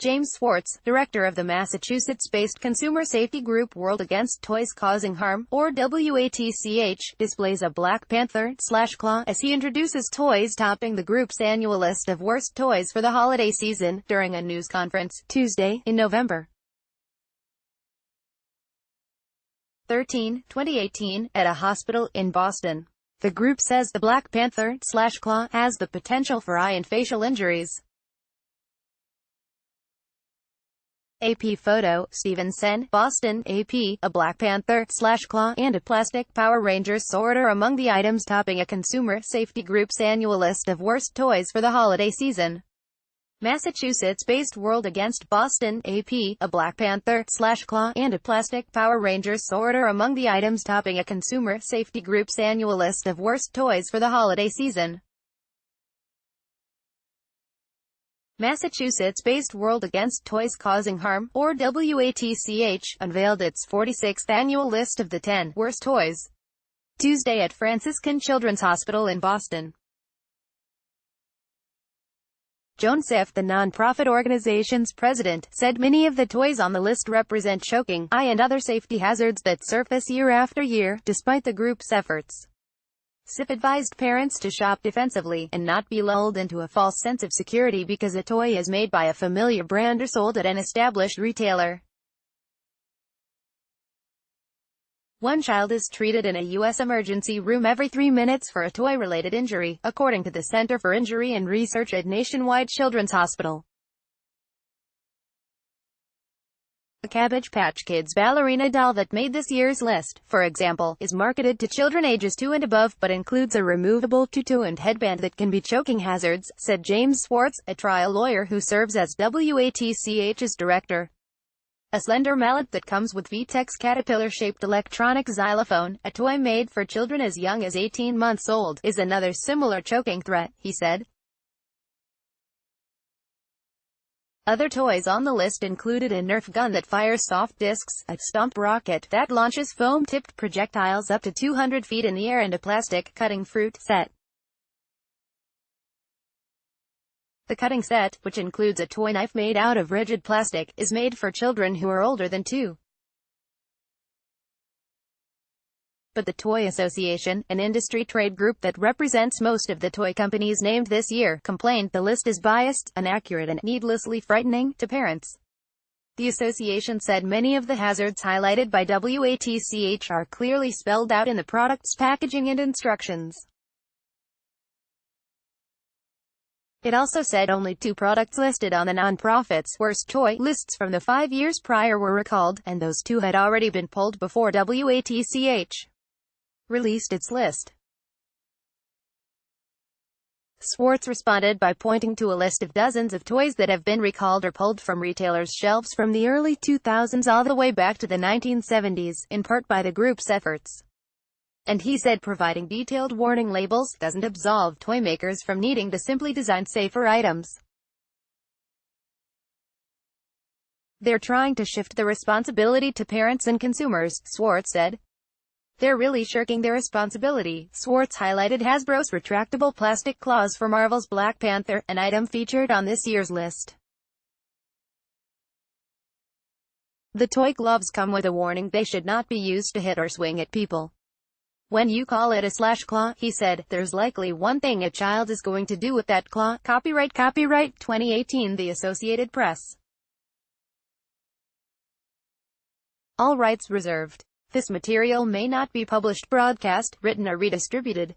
James Swartz, director of the Massachusetts-based consumer safety group World Against Toys Causing Harm, or WATCH, displays a Black Panther/claw as he introduces toys topping the group's annual list of worst toys for the holiday season, during a news conference, Tuesday, in November 13, 2018, at a hospital in Boston. The group says the Black Panther/claw has the potential for eye and facial injuries. AP photo, Stephen Sen, Boston, AP, a Black Panther/claw, and a plastic Power Rangers sword are among the items topping a consumer safety group's annual list of worst toys for the holiday season. Massachusetts-based World Against Boston, AP, a Black Panther/claw, and a plastic Power Rangers sword are among the items topping a consumer safety group's annual list of worst toys for the holiday season. Massachusetts-based World Against Toys Causing Harm, or WATCH, unveiled its 46th annual list of the 10 worst toys Tuesday at Franciscan Children's Hospital in Boston. Joan Siff, the non-profit organization's president, said many of the toys on the list represent choking, eye and other safety hazards that surface year after year, despite the group's efforts. Siff advised parents to shop defensively, and not be lulled into a false sense of security because a toy is made by a familiar brand or sold at an established retailer. One child is treated in a U.S. emergency room every 3 minutes for a toy-related injury, according to the Center for Injury and Research at Nationwide Children's Hospital. The Cabbage Patch Kids ballerina doll that made this year's list, for example, is marketed to children ages 2 and above, but includes a removable tutu and headband that can be choking hazards, said James Swartz, a trial lawyer who serves as WATCH's director. A slender mallet that comes with VTech's caterpillar-shaped electronic xylophone, a toy made for children as young as 18 months old, is another similar choking threat, he said. Other toys on the list included a Nerf gun that fires soft discs, a stomp rocket that launches foam-tipped projectiles up to 200 feet in the air, and a plastic cutting fruit set. The cutting set, which includes a toy knife made out of rigid plastic, is made for children who are older than 2. But the Toy Association, an industry trade group that represents most of the toy companies named this year, complained the list is biased, inaccurate and needlessly frightening to parents. The association said many of the hazards highlighted by WATCH are clearly spelled out in the product's packaging and instructions. It also said only 2 products listed on the nonprofit's worst toy lists from the 5 years prior were recalled, and those 2 had already been pulled before WATCH released its list. Swartz responded by pointing to a list of dozens of toys that have been recalled or pulled from retailers' shelves from the early 2000s all the way back to the 1970s, in part by the group's efforts. And he said providing detailed warning labels doesn't absolve toy makers from needing to simply design safer items. They're trying to shift the responsibility to parents and consumers, Swartz said. They're really shirking their responsibility. Swartz highlighted Hasbro's retractable plastic claws for Marvel's Black Panther, an item featured on this year's list. The toy gloves come with a warning they should not be used to hit or swing at people. When you call it a /claw, he said, there's likely one thing a child is going to do with that claw. Copyright 2018 The Associated Press. All rights reserved. This material may not be published, broadcast, written or redistributed.